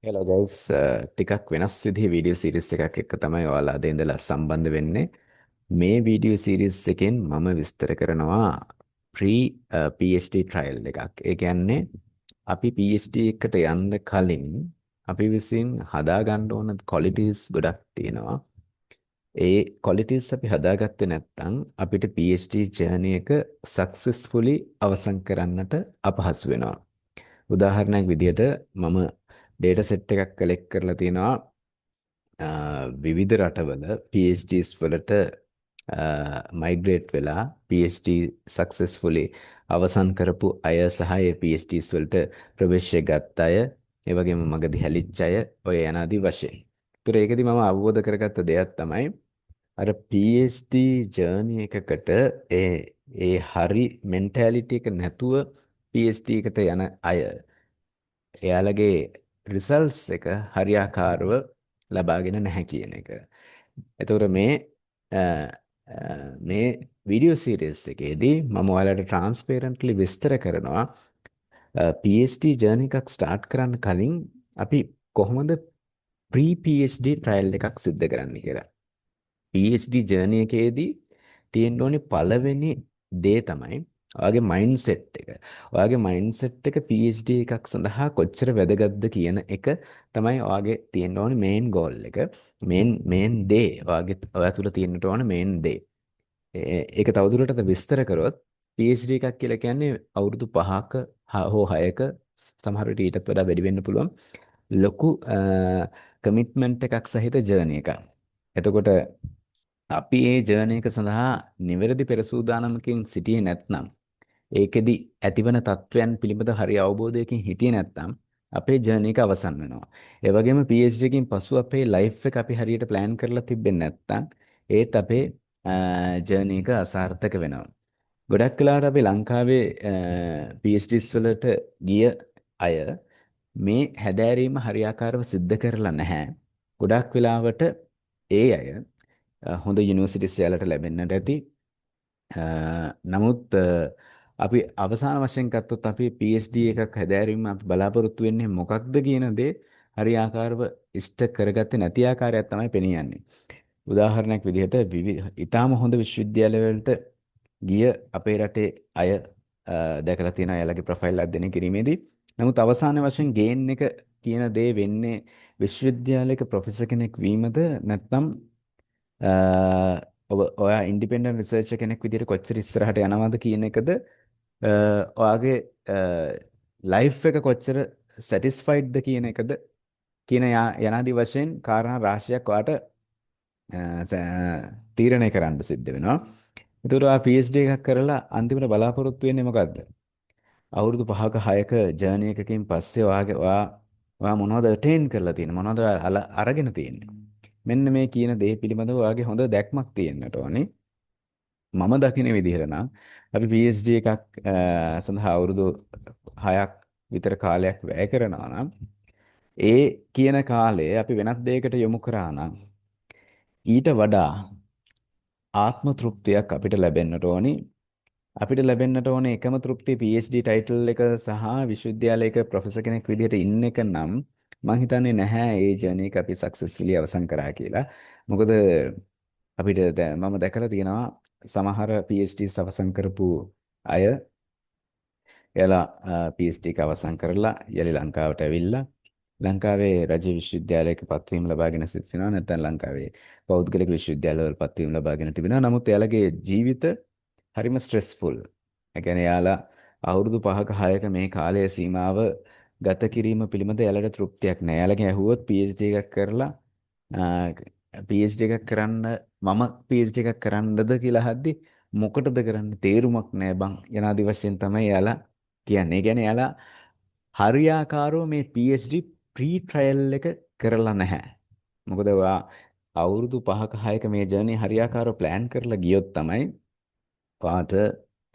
Hello guys, ටිකක් වෙනස් විදිහේ වීඩියෝ සීරීස් එකක් එක්ක තමයි ඔයාලා අද ඉඳලා සම්බන්ධ වෙන්නේ. මේ වීඩියෝ සීරීස් එකෙන් මම විස්තර කරනවා pre PhD trial එකක්. ඒ කියන්නේ අපි PhD එකට යන්න කලින් අපි විසින් හදා ගන්න ඕන qualities ගොඩක් තියෙනවා. ඒ qualities අපි හදාගත්තේ නැත්නම් අපිට PhD journey එක successfully අවසන් කරන්නට අපහසු වෙනවා. උදාහරණයක් විදිහට මම data set එකක් collect කරලා තියෙනවා විවිධ රටවල PhDs වලට migrate වෙලා PhD successfully අවසන් කරපු අය සහ ඒ PhDs වලට ප්‍රවේශය ගත්ත අය, ඒ වගේම මගදී හැලිච්ච අය ඔය යනාදී වශයෙන්. ඒතර ඒකදී මම අවබෝධ කරගත්ත දෙයක් තමයි අර PhD journey එකකට ඒ හරි mentality එක නැතුව PhD එකට යන අය එයාලගේ රිසල්ට්ස් එක හරියාකාරව ලබාගෙන නැහැ කියන එක. එතකොට අ, මේ වීඩියෝ සීරීස් එකේදී මම ඔයාලට ට්‍රාන්ස්පේරන්ට්ලි විස්තර කරනවා PhD ජර්නි එකක් ස්ටාර්ට් කරන්න කලින් අපි කොහොමද ප්‍රී PhD ට්‍රයල් එකක් සිද්ධ කරන්නේ කියලා. PhD ජර්නි එකේදී තියෙන්න ඕනේ පළවෙනි දේ තමයි ඔයාගේ මයින්ඩ්සෙට් එක. ඔයාගේ මයින්ඩ්සෙට් එක PhD එකක් සඳහා කොච්චර වැදගත්ද කියන එක තමයි ඔයාගේ තියෙන්න ඕනේ මේන් ගෝල් එක. මේන් දේ ඔයා තුල තියෙන්න ඕන මේන් දේ. ඒක තවදුරටත් විස්තර කරොත් PhD එකක් කියලා කියන්නේ අවුරුදු 5ක හෝ 6ක සමහර විට ඊටත් වඩා වැඩි වෙන්න පුළුවන් ලොකු කමිට්මන්ට් එකක් සහිත ජර්නි එකක්. එතකොට අපි මේ ජර්නි එක සඳහා නිවැරදි පෙරසූදානමකින් සිටියේ නැත්නම් ඒකෙදි ඇතිවන තත්වයන් පිළිබඳ හරි අවබෝධයකින් හිටියේ නැත්නම් අපේ ජර්නි එක අවසන් වෙනවා. ඒ වගේම PhD එකකින් පසු අපේ ලයිෆ් එක අපි හරියට ප්ලෑන් කරලා තිබෙන්නේ නැත්නම් ඒත් අපේ ජර්නි එක අසාර්ථක වෙනවා. ගොඩක් වෙලාවට අපි ලංකාවේ PhDs වලට ගිය අය මේ හැදෑරීම හරියාකාරව සිද්ධ කරලා නැහැ. ගොඩක් වෙලාවට ඒ අය හොඳ යුනිවර්සිටිස් යාලට ලැබෙන්නට ඇති. නමුත් අපි අවසාන වශයෙන් ගත්තොත් අපි PhD එකක් හැදෑරීම අපි බලාපොරොත්තු වෙන්නේ මොකක්ද කියන දේ හරියාකාරව ඉෂ්ට කරගත්තේ නැති ආකාරයක් තමයි පෙනී යන්නේ. උදාහරණයක් විදිහට ඊටාම හොඳ විශ්වවිද්‍යාලවලට ගිය අපේ රටේ අය දැකලා තියෙන අයලගේ ප්‍රොෆයිල් අධ්‍යයනය කිරීමේදී නමුත් අවසාන වශයෙන් ගේන් එක කියන දේ වෙන්නේ විශ්වවිද්‍යාලයක ප්‍රොෆෙසර් කෙනෙක් වීමද නැත්නම් ඔයා ඉන්ඩිපෙන්ඩන්ට් රිසර්චර් කෙනෙක් විදිහට කොච්චර ඉස්සරහට යනවද කියන එකද ඔයාගේ ලයිෆ් එක කොච්චර සැටිස්ෆයිඩ්ද කියන එකද කියන යනාදී වශයෙන් කාරණා රාශියක් ඔයාට තීරණය කරන්න සිද්ධ වෙනවා. ඒතකොට ඔයා PhD එකක් කරලා අන්තිමට බලාපොරොත්තු වෙන්නේ මොකද්ද? අවුරුදු 5ක 6ක ජර්නි එකකින් පස්සේ ඔයා මොනවද අටේන් කරලා තියෙන්නේ? මොනවද අරගෙන තියෙන්නේ? මෙන්න මේ කියන දේ පිළිබඳව ඔයාගේ හොඳ දැක්මක් තියෙන්නට ඕනේ. මම දකින විදිහට නම් අපි PhD එකක් සඳහා අවුරුදු 6ක් විතර කාලයක් වැය කරනවා නම් ඒ කියන කාලය අපි වෙනත් දෙයකට යොමු කරා නම් ඊට වඩා ආත්ම තෘප්තියක් අපිට ලැබෙන්නට ඕනි. අපිට ලැබෙන්නට ඕනේ එකම තෘප්තිය PhD ටයිටල් එක සහ විශ්වවිද්‍යාලයක ප්‍රොෆෙසර් කෙනෙක් විදිහට ඉන්න එක නම් මම හිතන්නේ නැහැ ඒ ජර්නි එක අපි සක්සස්ෆුලි අවසන් කරා කියලා. මොකද අපිට මම දැකලා තියෙනවා සමහර PhDs අවසන් කරපු අය එයාලා PhD එක අවසන් කරලා යලි ලංකාවට ඇවිල්ලා ලංකාවේ රජ විශ්වවිද්‍යාලයක පත්වීම ලබාගෙන සිටිනවා නැත්නම් ලංකාවේ පෞද්ගලික විශ්වවිද්‍යාලවල පත්වීම ලබාගෙන තිබෙනවා. නමුත් එයාලගේ ජීවිත හරිම ස්ට්‍රෙස්ෆුල්. ඒ කියන්නේ එයාලා අවුරුදු 5ක 6ක මේ කාලය සීමාව ගත කිරීම පිළිබඳ එයාලට තෘප්තියක් නැහැ. එයාලගෙන් ඇහුවොත් PhD එකක් කරලා PhD එකක් කරන්න මම PhD එකක් කරන්නද කියලා අහද්දි මොකටද කරන්න තේරුමක් නැහැ බං යනාදි වශයෙන් තමයි එයාලා කියන්නේ. ඒ කියන්නේ එයාලා හරියාකාරව මේ PhD ප්‍රී ට්‍රයල් එක කරලා නැහැ. මොකද ඔයා අවුරුදු 5ක 6ක මේ ජර්නි හරියාකාරව ප්ලෑන් කරලා ගියොත් තමයි ඔයාට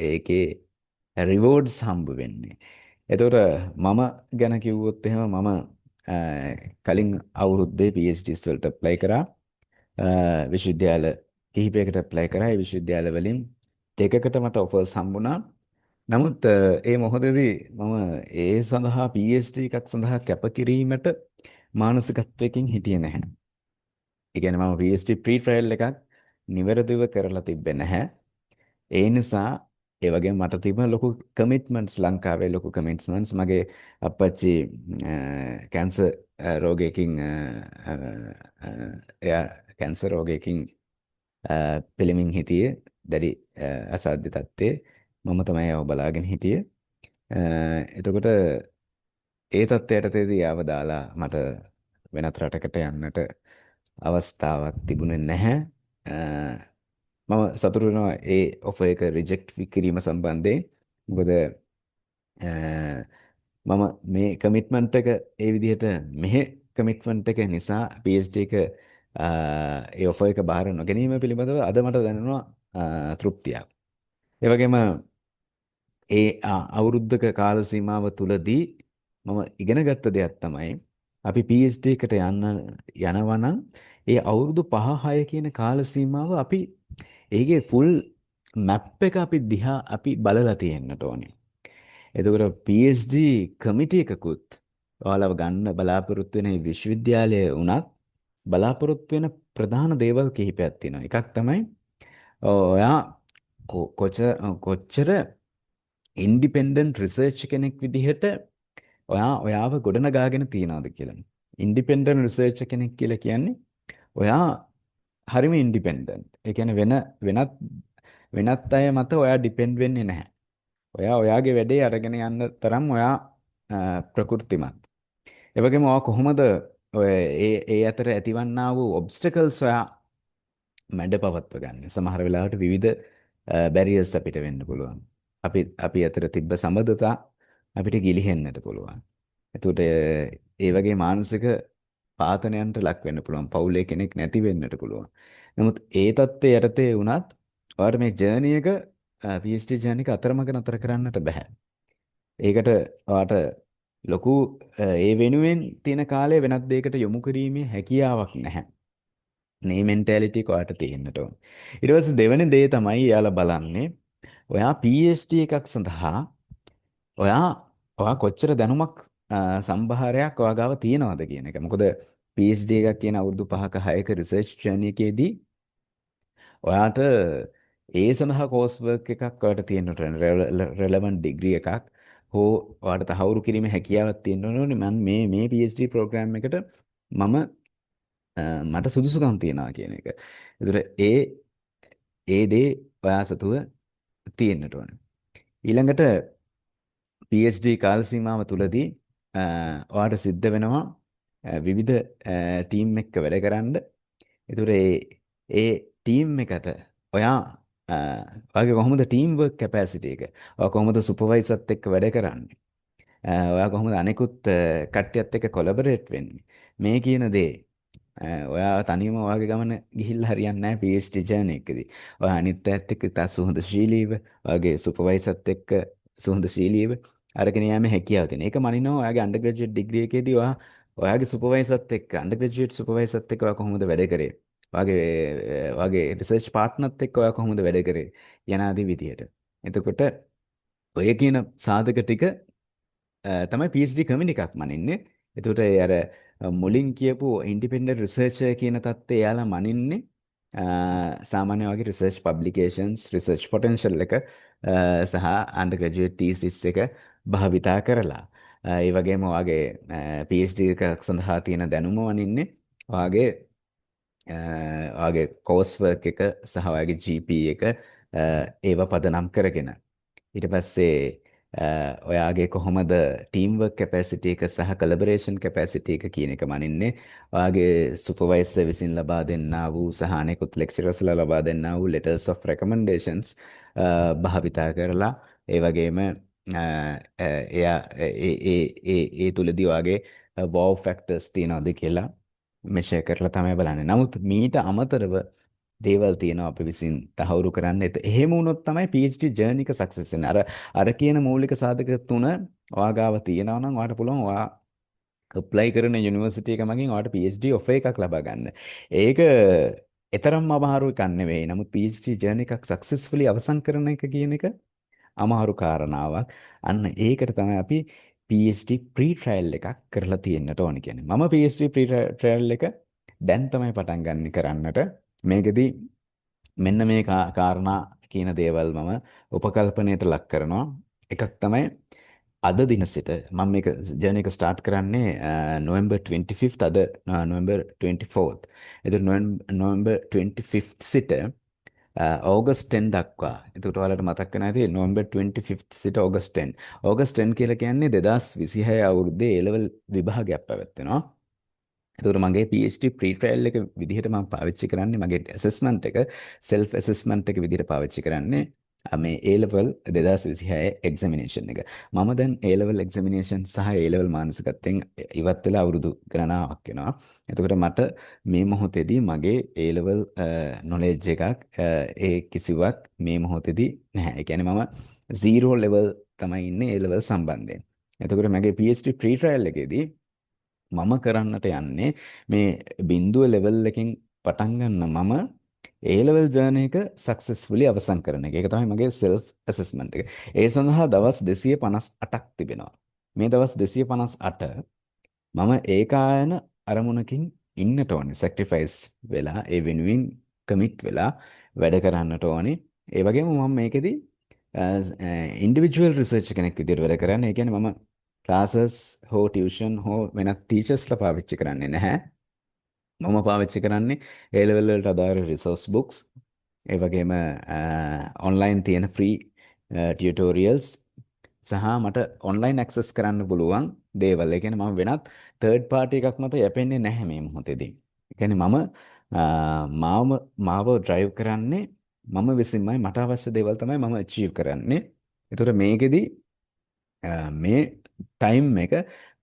ඒකේ රිවෝඩ්ස් හම්බ වෙන්නේ. එතකොට මම ගැන කිව්වොත් එහෙම මම කලින් අවුරුද්දේ PhDs වලට ඇප්ලයි කරා. විශ්වවිද්‍යාල කිහිපයකට ඇප්ලයි කරා. ඒ විශ්වවිද්‍යාල වලින් දෙකකට මට ඔෆර්ස් හම්බුණා. නමුත් ඒ මොහොතේදී මම ඒ සඳහා PhD එකක් සඳහා කැපකිරීමට මානසිකත්වයකින් හිටියේ නැහැ. ඒ කියන්නේ මම PhD pre trial එකක් නිවැරදිව කරලා තිබ්බේ නැහැ. ඒ නිසා ඒ වගේම මට තිබුණ ලොකු කමිට්මන්ට්ස් ලංකාවේ ලොකු කමිට්මන්ට්ස් මගේ අප්පච්චි කැන්සර් රෝගයකින් එයා කැන්සර් රෝගයකින් පිළිමින් හිටියේ දැඩි අසාධ්‍ය තත්ත්වයේ මම තමයි ඒව බලාගෙන හිටියේ. එතකොට ඒ තත්ත්වයට තේදී ආව දාලා මට වෙනත් රටකට යන්නට අවස්ථාවක් තිබුණේ නැහැ. මම සතුටු වෙනවා ඒ ඔෆර් එක රිජෙක්ට් කිරීම සම්බන්ධයෙන්. මොකද මම මේ කමිට්මන්ට් එක ඒ විදිහට මෙහෙ කමිට්මන්ට් එක නිසා PhD එක ඒ ඔෆර් එක බාර නොගැනීම පිළිබඳව අද මට දැනෙනවා තෘප්තියක්. ඒ වගේම ඒ අවුරුද්දක කාල සීමාව තුලදී මම ඉගෙන ගත්ත දෙයක් තමයි අපි PhD එකට යනවා නම් ඒ අවුරුදු 5-6 කියන කාල සීමාව අපි ඒකේ ෆුල් මැප් එක අපි බලලා තියෙන්නට ඕනේ. එතකොට PhD කමිටි එකකුත් ඔයාලව ගන්න බලාපොරොත්තු වෙන විශ්වවිද්‍යාලය වුණත් බලාපොරොත්තු වෙන ප්‍රධාන දේවල් කිහිපයක් තියෙනවා. එකක් තමයි ඔයා කොච්චර ඉන්ඩිපෙන්ඩන්ට් රිසර්ච් කෙනෙක් විදිහට ඔයාව ගොඩනගාගෙන තියනවාද කියලා. ඉන්ඩිපෙන්ඩන්ට් රිසර්ච් කෙනෙක් කියලා කියන්නේ ඔයා හරිම ඉන්ඩිපෙන්ඩන්ට්. ඒ කියන්නේ වෙනත් අය මත ඔයා ඩිපෙන්ඩ් වෙන්නේ නැහැ. ඔයා ඔයාගේ වැඩේ අරගෙන යන්න තරම් ඔයා ප්‍රකෘතිමත්. ඒ වගේම ඔයා කොහොමද ඔය ඒ අතර ඇතිවන්නා වූ ඔබ්ස්ටකල්ස් ඔයා මැඩ පවත්ව ගන්න. සමහර වෙලාවට විවිධ බැරියර්ස් අපිට වෙන්න පුළුවන්. අපි අතර තිබ්බ සම්බන්ධතා අපිට ගිලිහෙන්නට පුළුවන්. එතකොට ඒ වගේ මානසික පාතනයන්ට ලක් වෙන්න පුළුවන්. පවුලේ කෙනෙක් නැති වෙන්නට පුළුවන්. නමුත් ඒ தත්ත්වයේ යටතේ වුණත් ඔයාලට මේ ජර්නි එක PhD ජර්නි එක අතරමඟ නතර කරන්නට බෑ. ඒකට ඔයාට ලොකු ඒ වෙනුවෙන් තියෙන කාලය වෙනත් දෙයකට යොමු කිරීමේ හැකියාවක් නැහැ. මේ මෙන්ටැලිටි එක ඔයාට තියෙන්නට ඕන. ඊට පස්සේ දෙවෙනි දේ තමයි යාලා බලන්නේ ඔයා PhD එකක් සඳහා ඔයා කොච්චර දැනුමක් සම්භාරයක් ඔයා ගාව තියෙනවද කියන එක. මොකද PhD එකක් කියන අවුරුදු 5ක 6ක රිසර්ච් ජර්නි එකේදී ඔයාට ඒ සඳහා කෝස් වර්ක් එකක් ඔයාට තියෙන්න රෙලෙවන්ට් ඩිග්‍රී එකක් හෝ ඔයාට තහවුරු කිරීමේ හැකියාවක් තියෙන්න ඕනේ. මම මේ PhD ප්‍රෝග්‍රෑම් එකට මම මට සුදුසුකම් තියනවා කියන එක. ඒතර ඒ දේ ඔයා සතුව තියෙන්නට ඕනේ. ඊළඟට PhD කාල සීමාව තුලදී ඔයාට සිද්ධ වෙනවා විවිධ ටීම් එක්ක වැඩ කරන්න. ඒතර ඒ ටීම් එකට ඔයා ඔයාගේ කොහොමද ටීම් වර්ක් කැපැසිටි එක? ඔයා කොහොමද සුපර්වයිසර්ත් එක්ක වැඩ කරන්නේ? ඔයා කොහොමද අනිකුත් කට්ටියත් එක්ක කොලැබරේට් වෙන්නේ? මේ කියන දේ ඔයා තනියම ඔයාගේ ගමන ගිහිල්ලා හරියන්නේ නැහැ PhD ජර්නි එකදී. ඔයා අනිත් අයත් එක්ක ඉතා සුහදශීලීව, ඔයාගේ සුපර්වයිසර්ත් එක්ක සුහදශීලීව අරගෙන යෑමේ හැකියාව තියෙන. ඒක මනිනවා ඔයාගේ අන්ඩර්ග්‍රැජුවේට් ඩිග්‍රී එකේදී ඔයාගේ සුපර්වයිසර්ත් එක්ක අන්ඩර්ග්‍රැජුවේට් සුපර්වයිසර්ත් එක්ක ඔයා කොහොමද වැඩ කරේ? ඔයාගේ රිසර්ච් පාර්ට්නර්ත් එක්ක ඔයා කොහොමද වැඩ කරේ? යනාදී විදියට. එතකොට ඔය කියන සාධක ටික තමයි PhD කමිටි එකක් මනින්නේ. එතකොට ඒ අර මුලින් කියපු ඉන්ඩිපෙන්ඩන්ට් රිසර්චර් කියන தත්ත්වය එයාලා මනින්නේ සාමාන්‍ය වගේ රිසර්ච් පබ්ලිකේෂන්ස් රිසර්ච් පොටෙන්ෂල් එක සහ අන්ඩර් ග්‍රැජුවේට් තීසිස් එක භාවිතා කරලා ඒ වගේම ඔයාගේ PhD එකක් සඳහා තියෙන දැනුම වනින්නේ ඔයාගේ කෝස් වර්ක් එක සහ ඔයාගේ GPA එක ඒව පදනම් කරගෙන ඊට පස්සේ ඔයාගේ කොහොමද ටීම් වර්ක් කැපැසිටි එක සහ කොලැබොරේෂන් කැපැසිටි එක කියන එක මනින්නේ ඔයාගේ සුපර්වයිසර් විසින් ලබා දෙන්නා වූ සහ අනෙකුත් ලෙක්චරර්ස්ලා ලබා දෙන්නා වූ letters of recommendations භාවිතා කරලා ඒ වගේම එයා ඒ තුලදී ඔයාගේ wow factors තියනවාද කියලා මෙෂර් කරලා තමයි බලන්නේ. නමුත් මීට අමතරව දේවල් තියෙනවා අපි විසින් තහවුරු කරන්න. එහෙම වුණොත් තමයි PhD ජර්නි එක සක්සස් වෙන්නේ. අර කියන මූලික සාධක තුන ඔයාගාව තියෙනවා නම් ඔයාට පුළුවන් ඔයා apply කරන යුනිවර්සිටි එක මගින් ඔයාට PhD offer එකක් ලබා ගන්න. ඒක එතරම්ම අමාරු එකක් නෙවෙයි. නමුත් PhD ජර්නි එකක් successfully අවසන් කරන එක කියන එක අමාරු කාරණාවක්. අන්න ඒකට තමයි අපි PhD pre trial එකක් කරලා තියෙන්නට ඕන කියන්නේ. මම PhD pre trial එක දැන් තමයි පටන් ගන්න කරන්නට. මේකෙදි මෙන්න මේ කාරණා කියන දේවල් මම උපකල්පනයට ලක් කරනවා. එකක් තමයි අද දින සිට මම මේක ජර්නි එක ස්ටාර්ට් කරන්නේ නොවැම්බර් 25th අද නොවැම්බර් 24th. එතකොට නොවැම්බර් 25th සිට ඕගස්ට් 10 දක්වා. එතකොට ඔයාලට මතක් වෙනවා ඇති නොවැම්බර් 25th සිට ඕගස්ට් 10. ඕගස්ට් 10 කියලා කියන්නේ 2026 අවුරුද්දේ A-level විභාගයක් පැවැත්වෙනවා. එතකොට මගේ PhD pre-trial එක විදිහට මම පාවිච්චි කරන්නේ මගේ assessment එක self assessment එක විදිහට පාවිච්චි කරන්නේ මේ A-level 2026 examination එක. මම දැන් A-level examination සහ A-level මානසිකත්වයෙන් ඉවත් වෙලා අවුරුදු ගණනාවක් වෙනවා. එතකොට මට මේ මොහොතේදී මගේ A-level knowledge එකක් ඒ කිසිවක් මේ මොහොතේදී නැහැ. ඒ කියන්නේ මම zero level තමයි ඉන්නේ A-level සම්බන්ධයෙන්. එතකොට මගේ PhD pre-trial එකේදී මම කරන්නට යන්නේ මේ බිඳුව ලෙවල් එකකින් පටන් ගන්න මම A level journey එක successfully අවසන් කරන එක. ඒක තමයි මගේ self assessment එක. ඒ සඳහා දවස් 258ක් තිබෙනවා. මේ දවස් 258 මම ඒකායන අරමුණකින් ඉන්නට ඕනේ. sacrifice වෙලා ඒ වෙනුවෙන් commit වෙලා වැඩ කරන්නට ඕනේ. ඒ වගේම මම මේකෙදි ඉන්ඩිවිජුවල් රිසර්ච් කෙනෙක් විදිහට වැඩ කරන්නේ. ඒ කියන්නේ මම ක්ලාසස් හෝ ටියුෂන් හෝ වෙනත් ටීචර්ස්ලා පාවිච්චි කරන්නේ නැහැ. මම පාවිච්චි කරන්නේ A level වලට අදාළ රිසෝස් බුක්ස්, ඒ වගේම ඔන්ලයින් තියෙන ෆ්‍රී ටියුටෝරියල්ස් සහ මට ඔන්ලයින් ඇක්සස් කරන්න පුළුවන් දේවල්. ඒ කියන්නේ මම වෙනත් තර්ඩ් පාර්ටි එකක් මත යැපෙන්නේ නැහැ මේ මොහොතේදී. ඒ කියන්නේ මම මාව ඩ්‍රයිව් කරන්නේ මම විසින්මයි. මට අවශ්‍ය දේවල් තමයි මම අචීව් කරන්නේ. ඒතර මේකෙදි මේ ටයිම් එක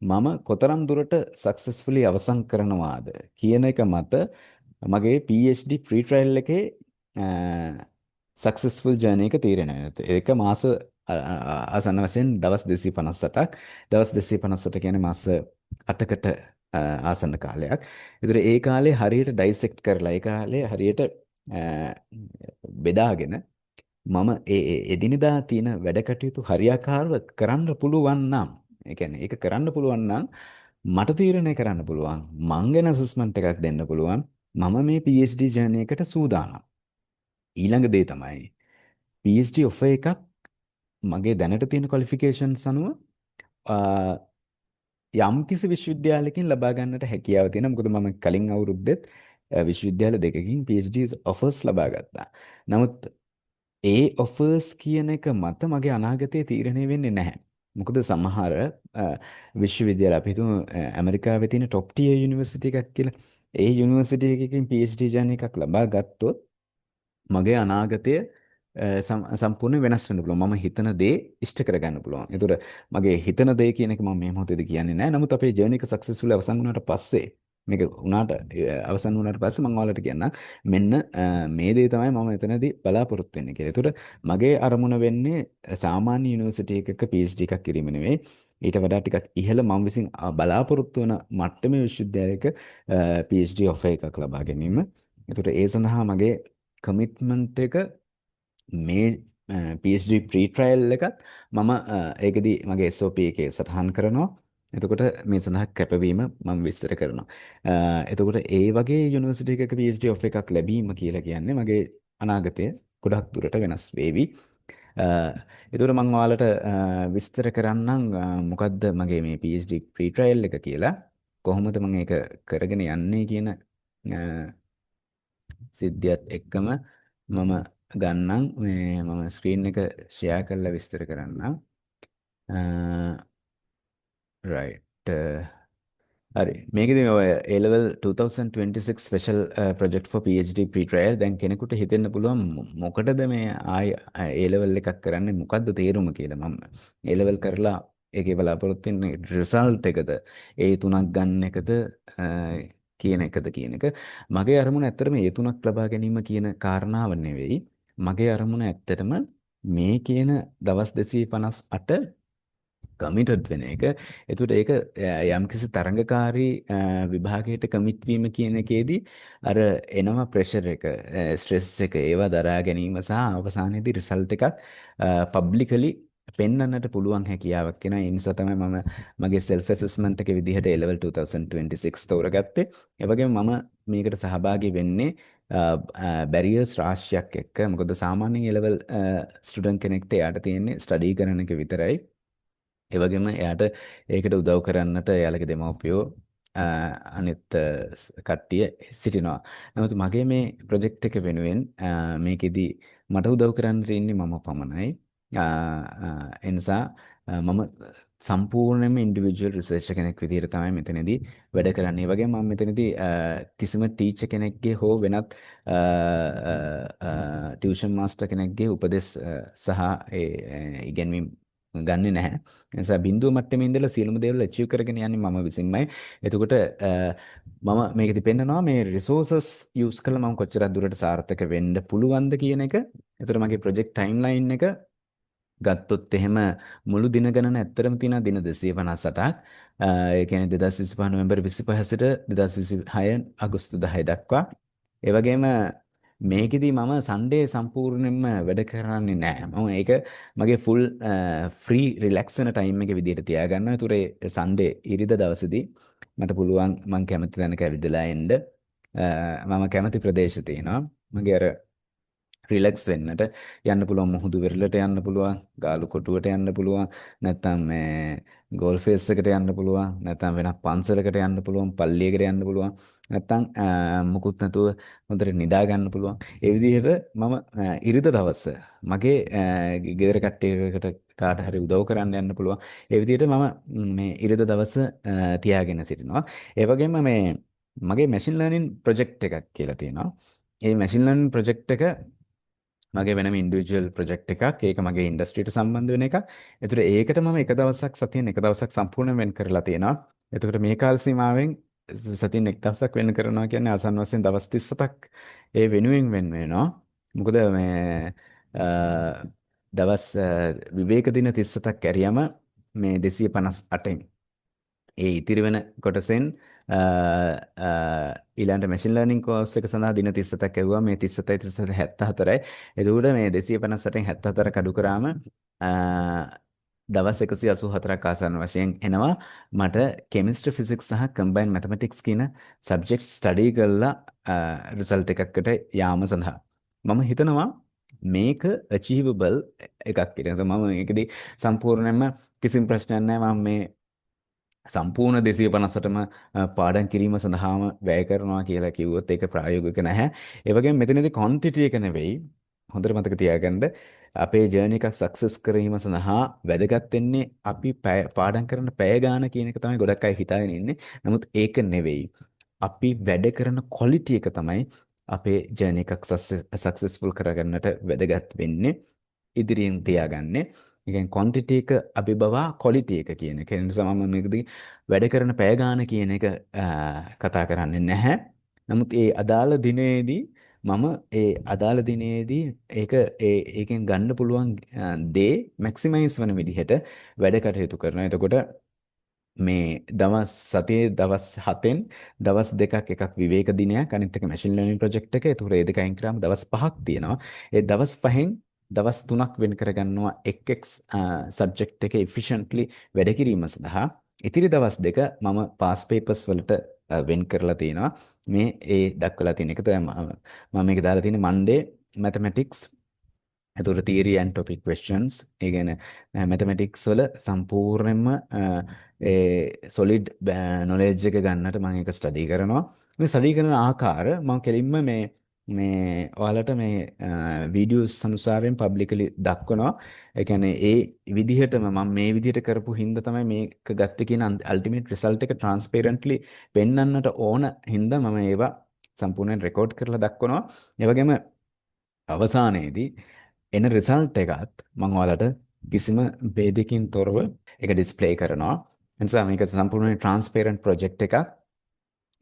මම කොතරම් දුරට සක්සස්ෆුලි අවසන් කරනවාද කියන එක මත මගේ PhD pre-trial එකේ සක්සස්ෆුල් ජර්නි එක තීරණය වෙනවා. ඒක මාස ආසන්න වශයෙන් දවස් 257ක්. දවස් 257 කියන්නේ මාස 8කට ආසන්න කාලයක්. ඒතර ඒ කාලේ හරියට ඩයිසෙක්ට් කරලා ඒ කාලේ හරියට බෙදාගෙන මම එදිනෙදා තියෙන වැඩ කටයුතු හරියාකාරව කරන්න පුළුවන් නම්, ඒ කියන්නේ ඒක කරන්න පුළුවන් නම් මට තීරණය කරන්න පුළුවන් මං ගැන ඇසස්මන්ට් එකක් දෙන්න පුළුවන් මම මේ PhD ජර්නි එකට සූදානම්. ඊළඟ දේ තමයි PhD offer එකක් මගේ දැනට තියෙන qualifications අනුව යම් කිසි විශ්වවිද්‍යාලයකින් ලබා ගන්නට හැකියාව තියෙනවා. මොකද මම කලින් අවුරුද්දෙත් විශ්වවිද්‍යාල දෙකකින් PhD offers ලබා ගත්තා. නමුත් ඒ offers කියන එක මත මගේ අනාගතය තීරණය වෙන්නේ නැහැ. මොකද සමහර විශ්වවිද්‍යාල අපි හිතමු ඇමරිකාවේ තියෙන top tier university එකක් කියලා. ඒ university එකකින් PhD ජර්නි එකක් ලබා ගත්තොත් මගේ අනාගතය සම්පූර්ණ වෙනස් වෙන්න පුළුවන්. මම හිතන දේ ඉෂ්ට කරගන්න පුළුවන්. ඒතර මගේ හිතන දේ කියන එක මම මේ මොහොතේදී කියන්නේ නැහැ. නමුත් අපේ ජර්නි එක සක්සස්ෆුල් අවසන් වුණාට පස්සේ මේක වුණාට අවසන් වුණාට පස්සේ මම ඔයාලට කියන්නම් මෙන්න මේ දේ තමයි මම එතනදී බලාපොරොත්තු වෙන්නේ කියලා. ඒතර මගේ අරමුණ වෙන්නේ සාමාන්‍ය යුනිවර්සිටි එකක PhD එකක් කිරීම නෙවෙයි. ඊට වඩා ටිකක් ඉහළ මම විසින් බලාපොරොත්තු වන මට්ටමේ විශ්වවිද්‍යාලයක PhD offer එකක් ලබා ගැනීම. ඒතර ඒ සඳහා මගේ කමිට්මන්ට් එක මේ PhD pre-trial එකත් මම ඒකෙදි මගේ SOP එකේ සටහන් කරනවා. එතකොට මේ සඳහා කැපවීම මම විස්තර කරනවා. එතකොට ඒ වගේ යුනිවර්සිටි එකක PhD offer එකක් ලැබීම කියලා කියන්නේ මගේ අනාගතය ගොඩක් දුරට වෙනස් වේවි. එතකොට මම ඔයාලට විස්තර කරන්නම් මොකද්ද මගේ මේ PhD pre-trial එක කියලා. කොහොමද මම ඒක කරගෙන යන්නේ කියන සිද්ධියත් එක්කම මම ගන්නම් මේ මම ස්ක්‍රීන් එක ෂෙයා කරලා විස්තර කරන්නම්. right හරි මේකෙදි ඔය A level 2026 special project for PhD pre-trial දැන් කෙනෙකුට හිතෙන්න පුළුවන් මොකටද මේ ආයි A level එකක් කරන්නේ මොකද්ද තේරුම කියලා. මම A level කරලා ඒකේ බලාපොරොත්තු වෙන්නේ රිසල්ට් එකද ඒ තුනක් ගන්න එකද කියන එක මගේ අරමුණ ඇත්තටම ඒ තුනක් ලබා ගැනීම කියන කාරණාව නෙවෙයි. මගේ අරමුණ ඇත්තටම මේ කියන දවස් 258 කමිටඩ් වෙන එක. එතකොට ඒක යම්කිසි තරඟකාරී විභාගයට කමිට් වීම කියන එකේදී අර එනවා ප්‍රෙෂර් එක, ස්ට්‍රෙස් එක ඒවා දරා ගැනීම සහ අවසානයේදී රිසල්ට් එකක් පබ්ලිකලි පෙන්වන්නට පුළුවන් හැකියාවක් වෙනවා. ඒ නිසා තමයි මම මගේ self assessment එකේ විදිහට A level 2026 තෝරගත්තේ. ඒ වගේම මම මේකට සහභාගී වෙන්නේ බැරියර්ස් රාශියක් එක්ක. මොකද සාමාන්‍යයෙන් A level ස්ටුඩන්ට් කෙනෙක්ට යාට තියෙන්නේ ස්ටඩි කරන එක විතරයි. ඒ වගේම එයාට ඒකට උදව් කරන්නට එයාලගේ දෙමව්පියෝ අනිත් කට්ටිය සිටිනවා. නමුත් මගේ මේ ප්‍රොජෙක්ට් එක වෙනුවෙන් මේකෙදි මට උදව් කරන්න ඉන්නේ මම පමණයි. ඒ නිසා මම සම්පූර්ණයෙන්ම ඉන්ඩිවිජුවල් රිසර්චර් කෙනෙක් විදිහට තමයි මෙතනදී වැඩ කරන්නේ. ඒ වගේම මම මෙතනදී කිසිම ටීචර් කෙනෙක්ගේ හෝ වෙනත් ටියුෂන් මාස්ටර් කෙනෙක්ගේ උපදෙස් සහ ඉගැන්වීම් ගන්නෙ නැහැ. ඒ නිසා බිඳුව මට්ටමේ ඉඳලා සියලුම දේවල් අචීව් කරගෙන යන්නේ මම විසින්මයි. එතකොට මම මේකෙදි පෙන්නනවා මේ රිසෝසස් යූස් කරලා මම කොච්චරක් දුරට සාර්ථක වෙන්න පුළුවන්ද කියන එක. එතකොට මගේ ප්‍රොජෙක්ට් ටයිම්ලයින් එක ගත්තොත් එහෙම මුළු දින ගණන ඇත්තටම තියෙනවා දින 258ක්. ඒ කියන්නේ 2025 නොවැම්බර් 25 සිට 2026 අගෝස්තු 10 දක්වා. ඒ වගේම මේකෙදි මම සන්ඩේ සම්පූර්ණයෙන්ම වැඩ කරන්නේ නැහැ. මම ඒක මගේ ෆුල් ෆ්‍රී රිලැක්ස් වෙන ටයිම් එක විදිහට තියාගන්නවා. ඒතර සන්ඩේ ඉරිදා දවසේදී මට පුළුවන් මම කැමති තැනක ඇවිදලා එන්න. මම කැමති ප්‍රදේශ තියෙනවා. මගේ අර රිලැක්ස් වෙන්නට යන්න පුළුවන් මුහුදු වෙරළට යන්න පුළුවන් ගාලු කොටුවට යන්න පුළුවන් නැත්නම් මේ ගෝල්ෆ් ෆේස් එකට යන්න පුළුවන් නැත්නම් වෙනත් පන්සලකට යන්න පුළුවන් පල්ලියකට යන්න පුළුවන් නැත්නම් මුකුත් නැතුව හොඳට නිදා ගන්න පුළුවන් ඒ විදිහට මම ඉරිද දවස මගේ ගෙදර කට්ටියකට කාට හරි උදව් කරන්න යන්න පුළුවන් ඒ විදිහට මම මේ ඉරිද දවස තියාගෙන සිටිනවා ඒ වගේම මේ මගේ මැෂින් ලර්නින් ප්‍රොජෙක්ට් එකක් කියලා තියෙනවා ඒ මැෂින් ලර්නින් ප්‍රොජෙක්ට් එක මගේ වෙනම ඉන්ඩිවිජුවල් ප්‍රොජෙක්ට් එකක්. ඒක මගේ ඉන්ඩස්ට්‍රියට සම්බන්ධ වෙන එකක්. ඒතර ඒකට මම එක දවසක් සතියෙන් එක දවසක් සම්පූර්ණ වෙන් කරලා තියෙනවා. එතකොට මේ කාල සීමාවෙන් සතියෙන් එක් දවසක් වෙන් කරනවා කියන්නේ ආසන්න වශයෙන් දවස් 37ක් ඒ වෙනුවෙන් වෙන් වෙනවා. මොකද මේ දවස් විවේක දින 37ක් ඇරියම මේ 258න් ඒ ඉතිරි වෙන කොටසෙන් ඊළඟ මැෂින් ලර්නින් කෝස් එක සඳහා දින 37ක් ඇව්වා මේ 37යි 74යි එතකොට මේ 258න් 74 කඩු කරාම දවස් 184ක් ආසන්න වශයෙන් එනවා මට කෙමිස්ට්‍රි ෆිසික්ස් සහ කම්බයින්ඩ් මැතමැටික්ස් කියන සබ්ජෙක්ට් ස්ටඩි කරලා රිසල්ට් එකකට යාම සඳහා මම හිතනවා මේක achievable එකක් කියලා. මම මේකදී සම්පූර්ණයෙන්ම කිසිම ප්‍රශ්නයක් නැහැ මම මේ සම්පූර්ණ 258ම පාඩම් කිරීම සඳහාම වැය කරනවා කියලා කිව්වොත් ඒක ප්‍රායෝගික නැහැ. ඒ වගේම මෙතනදී quantity එක නෙවෙයි හොඳට මතක තියාගන්න අපේ ජර්නි එකක් සක්සස් කිරීම සඳහා වැදගත් වෙන්නේ අපි පාඩම් කරන පැය ගාන කියන එක තමයි ගොඩක් අය හිතාගෙන ඉන්නේ. නමුත් ඒක නෙවෙයි. අපි වැඩ කරන quality එක තමයි අපේ ජර්නි එකක් සක්සස්ෆුල් කරගන්නට වැදගත් වෙන්නේ. ඉදිරියෙන් තියාගන්නේ. ඒ කියන්නේ quantity එක අභිබවා quality එක කියන එක. ඒ නිසා මම මේකදී වැඩ කරන පැය ගාන කියන එක කතා කරන්නේ නැහැ. නමුත් ඒ අදාළ දිනේදී මම ඒ අදාළ දිනේදී ඒකෙන් ගන්න පුළුවන් දේ මැක්සිමයිස් වන විදිහට වැඩ කටයුතු කරනවා. එතකොට මේ සතියේ දවස් 7න් දවස් දෙකක් එකක් විවේක දිනයක් අනිත් එක මැෂින් ලර්නින් ප්‍රොජෙක්ට් එක. ඒතකොට ඒ දෙක අයින් කරාම දවස් 5ක් තියෙනවා. ඒ දවස් 5න් දවස් 3ක් වෙන් කරගන්නවා එක් සබ්ජෙක්ට් එක efficiently වැඩ කිරීම සඳහා. ඉතිරි දවස් දෙක මම පාස් පේපර්ස් වලට වෙන් කරලා තියෙනවා. මේ ඒ දක්වලා තියෙන එක තමයි මම මේක දාලා තියෙන්නේ Monday mathematics එතකොට theory and topic questions ඒ කියන්නේ mathematics වල සම්පූර්ණයෙන්ම ඒ solid knowledge එක ගන්නට මම ඒක ස්ටඩි කරනවා. මේ ස්ටඩි කරන ආකාර මම කෙලින්ම මේ ඔයාලට මේ වීඩියෝස් අනුසාරයෙන් පබ්ලිකලි දක්වනවා. ඒ කියන්නේ ඒ විදිහටම මම මේ විදිහට කරපු හින්දා තමයි මේක ගත්තේ කියන අල්ටිමේට් රිසල්ට් එක ට්‍රාන්ස්පේරන්ට්ලි පෙන්වන්නට ඕන හින්දා මම ඒවා සම්පූර්ණයෙන් රෙකෝඩ් කරලා දක්වනවා. ඒ වගේම අවසානයේදී එන රිසල්ට් එකත් මම ඔයාලට කිසිම ભેදකින් තොරව ඒක ඩිස්ප්ලේ කරනවා. එනිසා මේක සම්පූර්ණයෙන් ට්‍රාන්ස්පේරන්ට් ප්‍රොජෙක්ට් එකක්.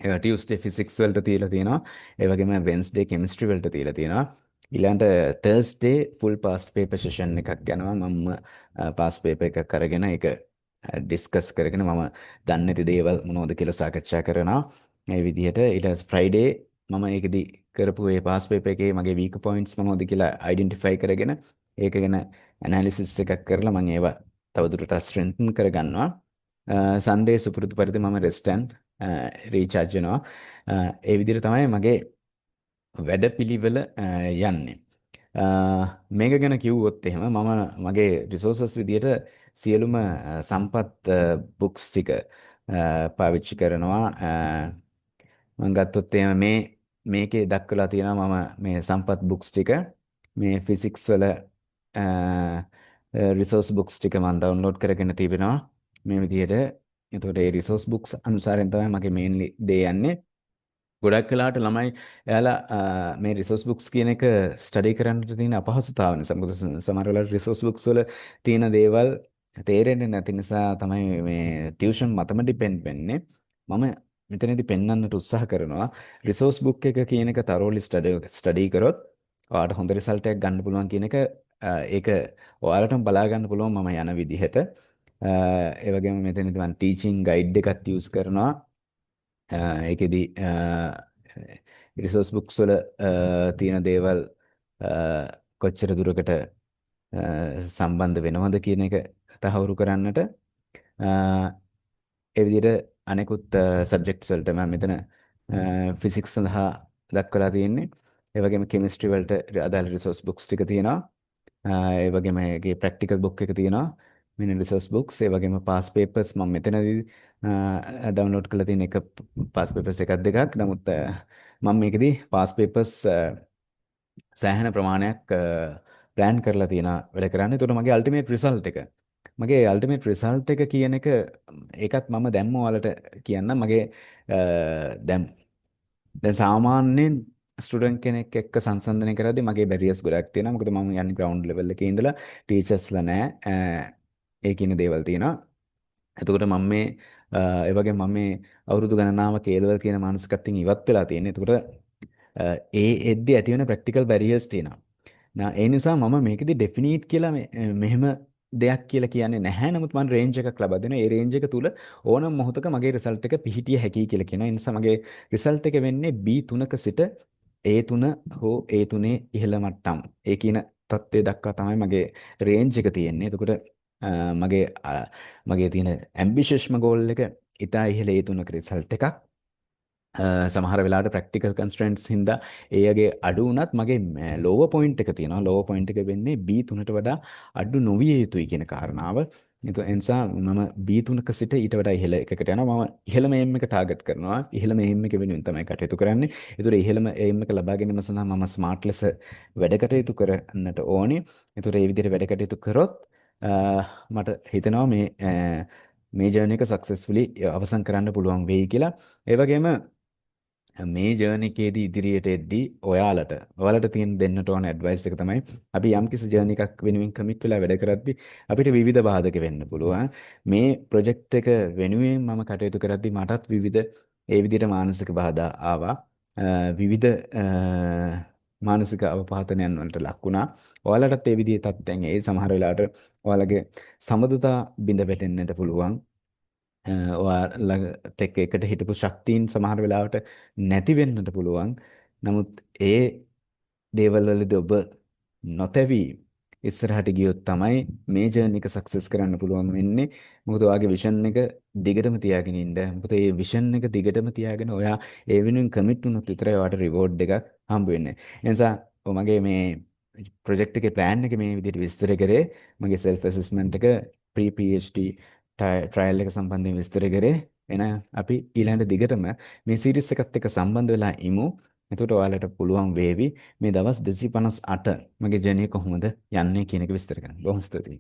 ඒක ටියුස්ඩේ ෆිසික්ස් වලට තියලා තියෙනවා. ඒ වගේම වෙන්ස්ඩේ කෙමිස්ට්‍රි වලට තියලා තියෙනවා. ඊළඟට Thursday full past paper session එකක් යනවා. මම පාස්ට් පේපර් එකක් අරගෙන ඒක ඩිස්කස් කරගෙන මම දන්නේ නැති දේවල් මොනවද කියලා සාකච්ඡා කරනවා. මේ විදිහට ඊට පස්සේ ෆ්‍රයිඩේ මම ඒකෙදි කරපු ඒ පාස් පේපර් එකේ මගේ වීක් පොයින්ට්ස් මොනවද කියලා අයිඩෙන්ටිෆයි කරගෙන ඒක ගැන ඇනාලිසිස් එකක් කරලා මම ඒවා තවදුරටත් ස්ට්‍රෙන්තන් කරගන්නවා. සන්ඩේ සුපුරුදු පරිදි මම රෙස්ට් ඇන්ඩ් රීචාර්ජ් වෙනවා. ඒ විදිහට තමයි මගේ වැඩපිළිවෙල යන්නේ. මේක ගැන කිව්වොත් එහෙම මම මගේ රිසෝසස් විදියට සියලුම සම්පත් බුක්ස් ටික පාවිච්චි කරනවා. මම ගත්තොත් එහෙම මේකේ දක්වලා තියෙනවා මම මේ සම්පත් බුක්ස් ටික මේ ෆිසික්ස් වල රිසෝස් බුක්ස් ටික මම ඩවුන්ලෝඩ් කරගෙන තිබෙනවා මේ විදිහට. එතකොට ඒ රිසෝස් බුක්ස් අනුසාරයෙන් තමයි මගේ මේන්ලි දේ යන්නේ. ගොඩක් වෙලාවට ළමයි එයාලා මේ රිසෝස් බුක්ස් කියන එක ස්ටඩි කරන්නට තියෙන අපහසුතාව නිසා මොකද සමහර වෙලාවට රිසෝස් බුක්ස් වල තියෙන දේවල් තේරෙන්නේ නැති නිසා තමයි මේ ටියුෂන් මතම ඩිපෙන්ඩ් වෙන්නේ. මම මෙතනදී පෙන්වන්නට උත්සාහ කරනවා රිසෝස් බුක් එක කියන එක තරෝලි ස්ටඩි කරොත් ඔයාලට හොඳ රිසල්ට් එකක් ගන්න පුළුවන් කියන එක ඒක ඔයාලටම බලා ගන්න පුළුවන් මම යන විදිහට. ඒ වගේම මෙතනදී මම ටීචින් ගයිඩ් එකක් යූස් කරනවා. ඒකෙදි රිසෝස් බුක්ස් වල තියෙන දේවල් කොච්චර දුරකට සම්බන්ධ වෙනවද කියන එක තහවුරු කරන්නට ඒ විදිහට අනෙකුත් සබ්ජෙක්ට්ස් වලට මම මෙතන ෆිසික්ස් සඳහා දක්වලා තියෙන්නේ. ඒ වගේම කෙමිස්ට්‍රි වලට අදාළ රිසෝස් බුක්ස් ටික තියෙනවා. ඒ වගේම ඒකේ ප්‍රැක්ටිකල් බුක් එක තියෙනවා. මෙන්න රිසර්ච් බුක්ස් ඒ වගේම පාස් පේපර්ස් මම මෙතනදී ඩවුන්ලෝඩ් කරලා තියෙන එක පාස් පේපර්ස් එකක් දෙකක්. නමුත් මම මේකදී පාස් පේපර්ස් සෑහෙන ප්‍රමාණයක් ප්ලෑන් කරලා තියෙනවා වැඩ කරන්න. ඒතකොට මගේ අල්ටිමේට් රිසල්ට් එක මගේ අල්ටිමේට් රිසල්ට් එක කියන එක ඒකත් මම දැම්ම ඔයාලට කියන්නම්. මගේ දැන් සාමාන්‍යයෙන් ස්ටුඩන්ට් කෙනෙක් එක්ක සංසන්දනය කරද්දී මගේ බැරියර්ස් ගොඩක් තියෙනවා. මොකද මම යන්නේ ග්‍රවුන්ඩ් ලෙවල් එකේ ඉඳලා ටීචර්ස්ලා නැහැ. ඒ කියන දේවල් තියෙනවා. එතකොට මම මේ ඒ වගේ මම මේ අවුරුදු ගණනාවක් ඒ ලෙවල් කියන මානසිකත්වයෙන් ඉවත් වෙලා තියෙනවා. එතකොට ඒ එද්දි ඇති වෙන ප්‍රැක්ටිකල් බැරියර්ස් තියෙනවා. ඒ නිසා මම මේකෙදි ඩෙෆිනිට් කියලා මෙහෙම දෙයක් කියලා කියන්නේ නැහැ. නමුත් මම රේන්ජ් එකක් ලබා දෙනවා. ඒ රේන්ජ් එක තුල ඕනම මොහොතක මගේ රිසල්ට් එක පිහිටිය හැකියි කියලා කියනවා. ඒ නිසා මගේ රිසල්ට් එක වෙන්නේ B3ක සිට A3 හෝ A3 ඉහළ මට්ටම්. ඒ කියන තත්ත්වය දක්වා තමයි මගේ රේන්ජ් එක තියෙන්නේ. එතකොට මගේ තියෙන ඇම්බිෂස්ම ගෝල් එක ඉතා ඉහළ A3ක රිසල්ට් එකක්. සමහර වෙලාවට ප්‍රැක්ටිකල් කන්ස්ට්‍රේන්ට්ස් හින්දා ඒගේ අඩු වුණත් මගේ ලෝවර් පොයින්ට් එක තියෙනවා. ලෝවර් පොයින්ට් එක වෙන්නේ B3ට වඩා අඩු නොවිය යුතුයි කියන කාරණාව. ඒ නිසා මම B3ක සිට ඊට වඩා ඉහළ එකකට යනවා. මම ඉහළම එම් එක ටාගට් කරනවා. ඉහළම එම් එක වෙනුවෙන් තමයි කටයුතු කරන්නේ. ඒතර ඉහළම එම් එක ලබා ගැනීම සඳහා මම ස්මාර්ට් ලෙස වැඩ කටයුතු කරන්නට ඕනේ. ඒතර ඒ විදිහට වැඩ කටයුතු කරොත් මට හිතෙනවා මේ ජර්නි එක සක්සස්ෆුලි අවසන් කරන්න පුළුවන් වෙයි කියලා. ඒ වගේම මේ ජර්නි එකේදී ඉදිරියට එද්දී ඔයාලට තියෙන දෙන්නට ඕන ඇඩ්වයිස් එක තමයි අපි යම්කිසි ජර්නි එකක් වෙනුවෙන් කමිට් වෙලා වැඩ කරද්දී අපිට විවිධ බාධක වෙන්න පුළුවන්. මේ ප්‍රොජෙක්ට් එක වෙනුවෙන් මම කටයුතු කරද්දී මටත් විවිධ ඒ විදිහට මානසික බාධා ආවා. විවිධ මානසික අවපහතනයන් වලට ලක් වුණා. ඔයාලටත් ඒ විදිහේ තත්ත්වයන් ඒ සමහර වෙලාවට ඔයාලගේ සමතුලිතතා බිඳ වැටෙන්නට පුළුවන්. ඔයාලට එකට හිටපු ශක්තියින් සමහර වෙලාවට නැති වෙන්නට පුළුවන්. නමුත් ඒ දේවල් වලදී ඔබ නොතැවි ඉස්සරහට ගියොත් තමයි මේ ජර්නි එක සක්සස් කරන්න පුළුවන් වෙන්නේ. මොකද ඔයාගේ විෂන් එක දිගටම තියාගෙන ඉන්න. මොකද මේ විෂන් එක දිගටම තියාගෙන ඔයා ඒ වෙනුවෙන් කමිට් වුණොත් විතරයි ඔයාට රිවෝඩ් එකක් හම්බ වෙන්නේ. ඒ නිසා මගේ මේ ප්‍රොජෙක්ට් එකේ ප්ලෑන් එක මේ විදිහට විස්තර කරේ. මගේ සෙල්ෆ් ඇසස්මන්ට් එක ප්‍රී PhD ට්‍රයල් එක සම්බන්ධයෙන් විස්තර කරේ. එහෙනම් අපි ඊළඟ දිගටම මේ සීරීස් එකත් එක්ක සම්බන්ධ වෙලා ඉමු. එතකොට ඔයාලට පුළුවන් වේවි මේ දවස් 258 මගේ ජර්නි කොහොමද යන්නේ කියන එක විස්තර කරන්න. බොහොම ස්තුතියි.